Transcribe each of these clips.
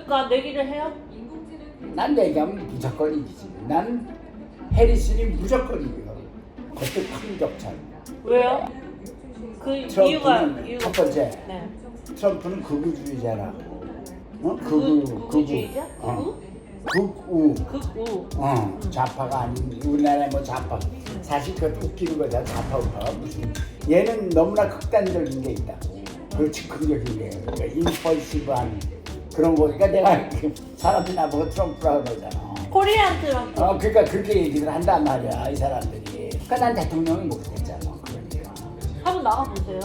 그러니까 내기를 해요? 난 내기하면 무조건 이기지. 난 해리슨이 무조건 이겨. 그것도 큰 격차. 왜요? 그 이유가 첫 번째, 네. 트럼프는 극우주의자라고. 어? 극우주의자? 극우. 극우. 좌파가 아닌 우리나라의 뭐 좌파. 사실 그것도 웃기는 거잖아. 좌파 우파가 무슨. 얘는 너무나 극단적인 게 있다고. 그리고 즉흥적인 게. 그러니까 임펄시브한 그런 거니까 내가 사람들이 나보고 트럼프라고 그러잖아. 코리안 트럼프. 그러니까 그렇게 얘기를 한단 말이야 이 사람들이. 그러니까 난 대통령이 못 됐잖아. 그러니까. 한번 나가보세요.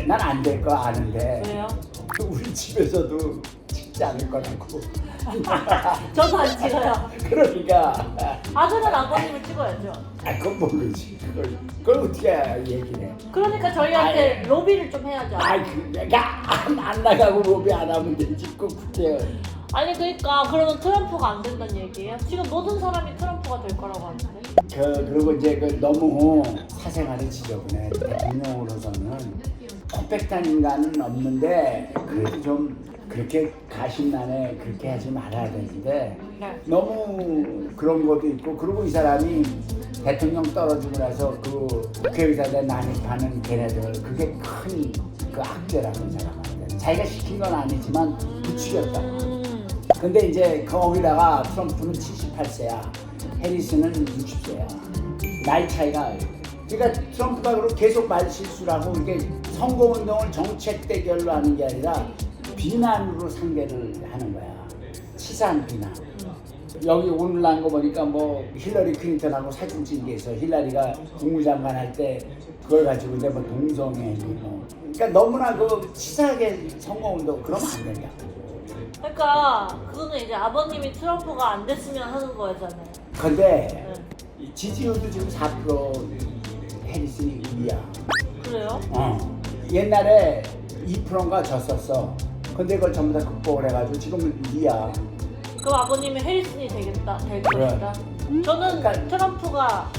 난 안 될 거 아는데. 왜요? 우리 집에서도 찍지 않을 거라고. 저도 안 찍어요. 그러니까. 아들은 아버님을 찍어야죠. 그건 모르지. 그걸 어떻게 얘기를 해. 그러니까 저희한테 로비를 좀 해야죠. 그러니까 안 나가고 로비 안 하면 되지. 꼭 국회에. 아니 그러니까 그러면 트럼프가 안 된다는 얘기예요? 지금 모든 사람이 트럼프가 될 거라고 하는데. 그리고 이제 너무 사생활이 지저분해. 대통령으로서는 퍼펙트한 인간은 없는데 그래도 좀 그렇게 가심난에 그렇게 하지 말아야 되는데 네. 너무 그런 것도 있고. 그리고 이 사람이 대통령 떨어지고 나서 그 국회의사들 난입하는 걔네들 그게 큰 그 악재라는 사람한테 자기가 시킨 건 아니지만 부추겼다. 근데 이제 거기다가 트럼프는 78세야. 해리슨은 60세야. 나이 차이가. 그러니까 트럼프가 그리고 계속 말실수라고 이게 선거운동을 정책 대결로 하는 게 아니라 비난으로 상대를 하는 거야. 치사한 비난. 여기 오늘 난 거 보니까 뭐 힐러리 클린턴하고 사진 찍은 게 있어. 힐러리가 국무장관 할 때 그걸 가지고 이제 뭐 동성애 뭐. 그러니까 너무나 그 치사하게 선거운동 그러면 안 된다. 그러니까 그거는 이제 아버님이 트럼프가 안 됐으면 하는 거잖아요. 근데 지지율도 지금 4% 해리슨이 우리야. 그래요? 옛날에 2%인가 졌었어. 근데 그걸 전부 다 극복을 해가지고 지금은 2야. 그럼 아버님이 해리슨이 되겠다, 될 그래. 것이다. 저는 그러니까- 트럼프가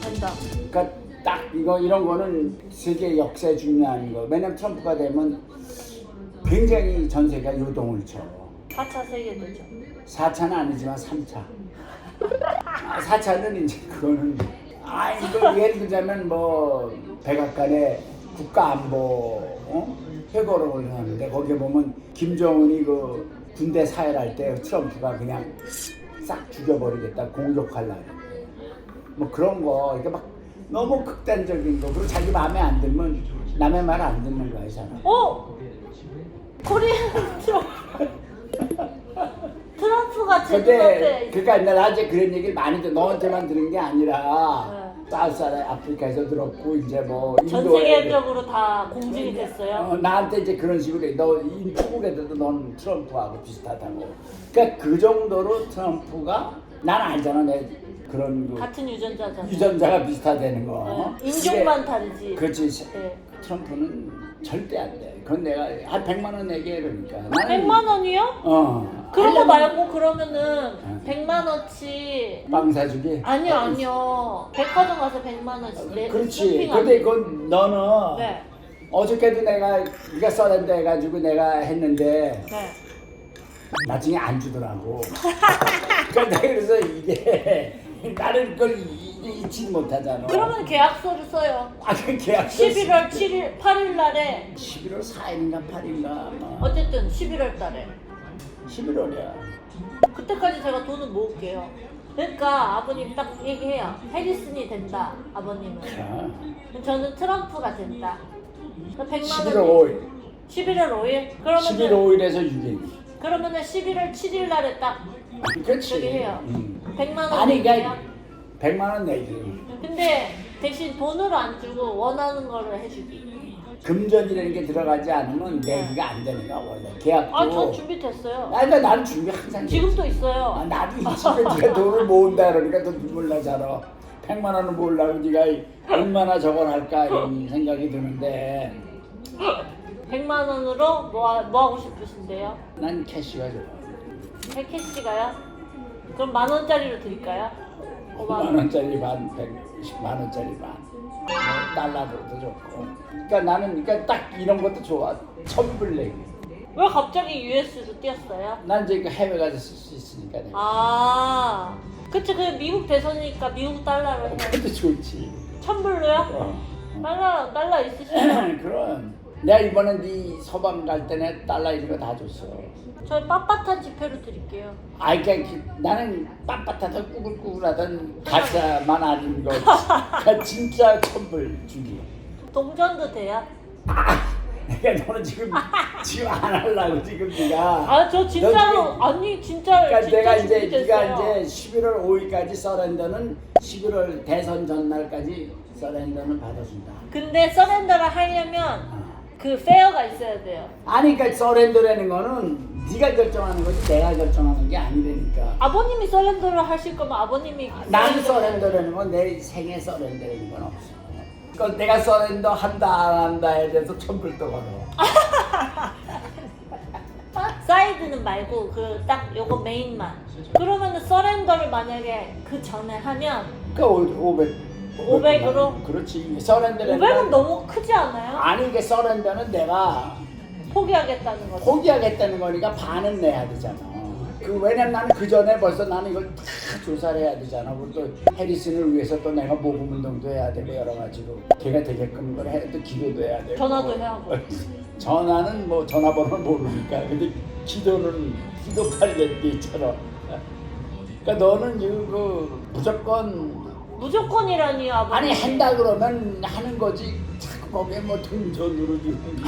된다. 그러니까 딱 이런 거는 세계 역사에 중요한 거. 왜냐면 트럼프가 되면 굉장히 전 세계가 요동을 쳐. 4차 세계대전. 4차는 아니지만 3차. 4차는 이제 그거는 이거 예를 들자면 뭐 백악관에 국가안보 회고록을 하는데 거기에 보면 김정은이 그 군대 사열할 때 트럼프가 그냥 싹 죽여버리겠다 공격하려고 뭐 그런 거 이게 막 너무 극단적인 거. 그리고 자기 마음에 안 들면 남의 말 안 듣는 거야 이 사람. 코리안 트럼프. 트럼프가 제 근데 눈앞에 그러니까 나 이제 그런 얘기를 많이 너한테만 들은 게 아니라 사우스 아프리카에서 들었고 이제 뭐 전 인도에 세계적으로 다 공증이 됐어요. 나한테 이제 그런 식으로 해. 너 미국 애들도 넌 트럼프하고 비슷하다고. 그러니까 그 정도로 트럼프가 난 알잖아. 내 그런 그 같은 유전자잖아요. 유전자가 비슷하다는 거. 인종만 다르지. 그렇지. 네. 트럼프는 절대 안 돼. 그건 내가 한 100만 원 내게 그러니까. 100만 원이요? 그런 거 말고 그러면은 100만 원치. 빵 사주기? 아니요. 백화점 가서 100만 원치 내 그렇지. 근데 그건 너는 네. 어저께도 네가 써낸다 해가지고 내가 했는데 네. 나중에 안 주더라고. 그러니까 그래서 이게 나를 그걸 잊지 못하잖아. 그러면 계약서를 써요. 그 계약서 11월 7일, 8일 날에 11월 4일인가 8일인가 어쨌든 11월 달에 11월이야. 그때까지 제가 돈을 모을게요. 그러니까 아버님 딱 얘기해요. 해리슨이 된다, 아버님은. 그럼 저는 트럼프가 된다. 100만 11월 원. 5일. 11월 5일? 11월 5일에서 6일. 그러면은 11월 7일 날에 딱 그렇지. 저기 해요. 100만 원. 아니 낼게요. 그러니까 100만 원 내기. 근데 대신 돈으로 안 주고 원하는 거를 해주기. 금전이라는 게 들어가지 않으면 내기가 안 되는 거야 원래. 계약도. 전 준비됐어요. 그러니까 나는 준비 항상. 지금도 있어요. 나도 이 집에 네가 돈을 모은다 그러니까 또 눈물 나잖아. 100만 원을 모으려고 네가 얼마나 저걸 할까 이런 생각이 드는데 100만 원으로 뭐 하고 싶으신데요? 난 캐시가 좋아. 캐시가요? 그럼 10,000원짜리로 드릴까요? 5만 원짜리 반, 110만 원짜리 반, 뭐 달러로도 좋고. 그러니까 나는 딱 이런 것도 좋아. 천불 내기. 왜 갑자기 US로 뛰었어요? 난 이제 그 해외 가서 쓸 수 있으니까 내가. 아, 그치. 그 미국 대선이니까 미국 달러로 해요. 그것도 좋지. 1000불로요? 어. 달러 있으시죠? 그럼 내가 이번에 네 서방 갈 때는 달러 이런 거 다 줬어. 저희 빳빳한 지폐로 드릴게요. 아, 그러니까 나는 빳빳하던 꾸글꾸글하던 가짜만 아닌 거. 그러니까 진짜 1000불 주기. 동전도 돼요? 그러니까 너는 지금 안 하려고 지금 네가. 아, 저 진짜로 지금- 아니 진짜 그러니까 진짜 내가 이제 준비됐어요. 네가 이제 11월 5일까지 서렌더는 11월 대선 전날까지 서렌더는 받아준다. 근데 서렌더를 하려면 그 페어가 있어야 돼요. 아니 그러니까 서렌더라는 거는 네가 결정하는 거지 내가 결정하는 게 아니라니까. 아버님이 서렌더를 하실 거면 아버님이 나는 서렌더라는 건 내 생에 서렌더라는 건 없어. 그러니까 내가 서렌더 한다 안 한다에 대해서 1000불 또 걸어. 사이드는 말고 그 딱 요거 메인만. 그러면은 서렌더를 만약에 그 전에 하면 그러니까 500. 500으로? 그렇지. 서렌더라는 500은 건 너무 크지 않아요? 아니 이게 서렌더는 내가 포기하겠다는 거죠. 포기하겠다는 거니까 반은 내야 되잖아. 그 왜냐면 나는 그 전에 벌써 나는 이걸 다 조사를 해야 되잖아. 그리고 또 해리슨을 위해서 또 내가 모금 운동도 해야 되고 여러 가지로 걔가 되게끔 걸 해. 또 기도도 해야 되고. 전화도 해야 하고. 전화는 뭐 전화번호는 모르니까. 근데 기도는 기도팔 게 있잖아. 그러니까 너는 그 무조건 무조건이라니요, 아버님. 아니 한다 그러면 하는 거지. 자꾸 거기에 뭐 동전으로 주는 게.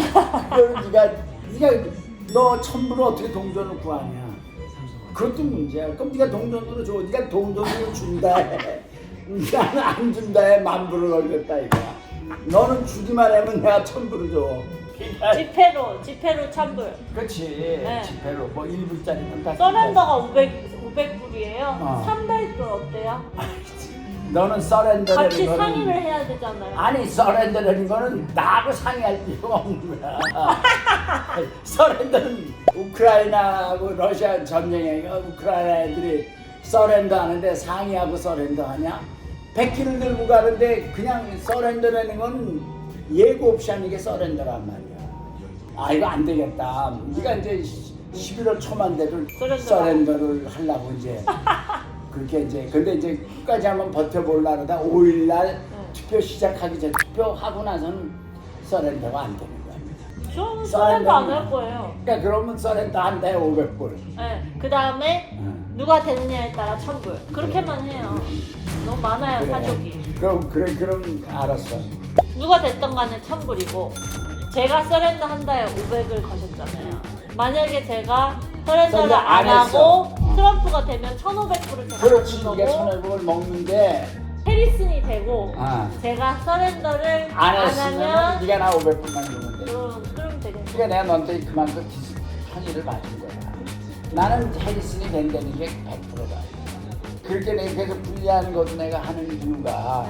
그걸 네가 너 1000불을 어떻게 동전으로 구하냐? 그것도 문제야. 그럼 네가 동전으로 줘. 네가 동전으로 준다 해. 나는 안 준다 해. 10,000불을 걸겠다 이거야. 너는 주기만 하면 내가 1000불을 줘. 그러니까 지폐로 1000불. 그렇지. 네. 지폐로 뭐 1불짜리는 다. 서렌더가 500불이에요. 어. 300불 어때요? 너는 서렌더라는 같이 거는 상의를 해야 되잖아요. 아니 서렌더라는 거는 나하고 상의할 필요가 없는 거야. 서렌더는 우크라이나하고 러시아 전쟁에 우크라이나 애들이 서렌더 하는데 상의하고 서렌더 하냐? 100kg 들고 가는데 그냥 서렌더라는 건 예고 없이 하는 게 서렌더란 말이야. 아 이거 안 되겠다. 네가 이제 11월 초만 돼도 서렌더를 하려고 이제 그렇게 이제 근데 이제 끝까지 한번 버텨보려다 5일날 투표 시작하기 전에 투표하고 나서는 서렌더가 안 되는 거야. 저는 서렌더 안 할 거예요. 그러니까 그러면 서렌더 한 달에 500불. 네. 그 다음에 누가 되느냐에 따라 1000불. 그렇게만 해요. 너무 많아요, 사족이. 그럼 알았어. 누가 됐던 간에 1000불이고 제가 서렌더 한 달에 500을 거셨잖아요. 만약에 제가 서렌더를 서렌더 안 안 했어. 하고 트럼프가 되면 1500불을 제가 그렇지 받는 이게 거고 1500을 먹는데 해리슨이 되고 아. 제가 서렌더를 안 안 했으면 하면 네가 나 500불만 주면 돼. 그럼 되겠네. 그러니까 내가 너한테 그만큼 편의를 받은 거야. 나는 해리슨이 된다는 게 100%다. 그렇게 내가 계속 분리하는 것도 내가 하는 이유가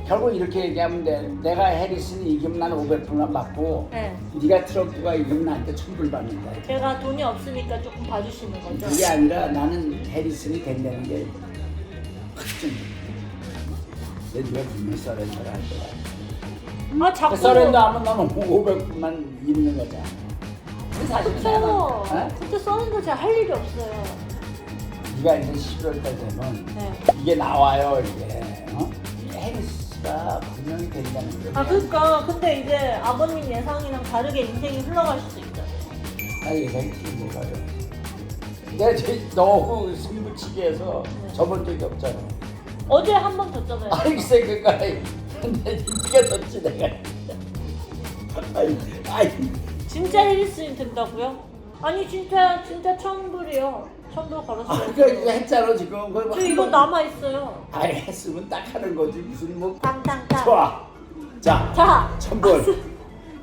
결국 이렇게 얘기하면 돼. 내가 해리슨이 이기면 난 500불만 받고 네. 네가 트럼프가 이기면 나한테 1000불 받는다. 제가 돈이 없으니까 조금 봐주시는 거죠. 그게 아니라 나는 해리슨이 된다는 게 확증. 내 네가 분명히 서렌더를 할 거야. 아 자꾸 서렌더 하면 너는 500불만 있는 거잖아. 사실 그쵸. 그때 서렌더 제가 할 일이 없어요. 네가 이제 11월달 되면 네. 이게 나와요 이게. 해리스가 분명히 된다는 거야. 아 그러니까 근데 이제 아버님 예상이랑 다르게 인생이 흘러갈 수도 있잖아요. 나 예상이 틀린 거예요. 내가 제일 너무 승부치게 해서 져본 적이 없잖아. 어제 한 번 졌잖아요. 아니 글쎄 그니까 근데 네가 졌지 내가. 아이 진짜 해리슨이 된다고요? 아니 진짜 1000불이요. 1000불 걸었어요. 그러니까 이거 했잖아 지금. 저 이거 남아 있어요. 아이 했으면 딱 하는 거지 무슨 뭐. 땅땅땅. 좋아. 자. 자. 1000불.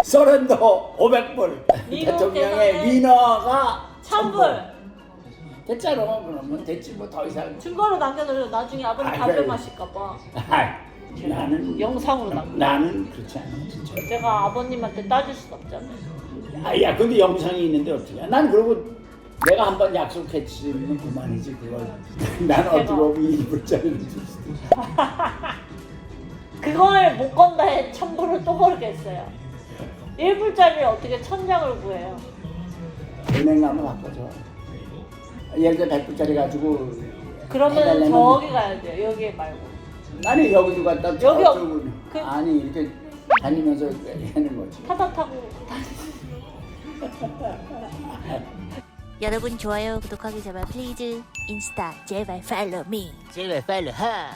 서렌더 500불. 미국 대통령의 대선에 위너가 1000불. 됐잖아. 그러면 됐지 뭐 더 이상. 증거로 남겨놓으려 나중에 아버님 아이, 담배 그래. 마실까봐. 나는 영상으로 남겨. 나는 그렇지 않아 진짜. 내가 아버님한테 따질 수 없잖아요. 아야 근데 영상이 있는데 어떻게? 난 그러고 내가 한번 약속했으면 그만이지 그걸. 난 어떻게 보면 2불짜리를 줄 수도 있어. 그걸 못 건다 해 1000불을 또 걸겠어요. 1불짜리를 어떻게 1000장을 구해요? 은행 가면 바꿔줘. 예를 들어 100불짜리 가지고 그러면 해달라면 저기 가야 돼요. 여기 말고. 아니 여기도 갔다 여기 저쪽은 그- 아니 이렇게 다니면서 하는 거지. 타다 타고 여러분 좋아요 구독하기 제발 플리즈 인스타 제발 팔로우 미 제발 팔로우 하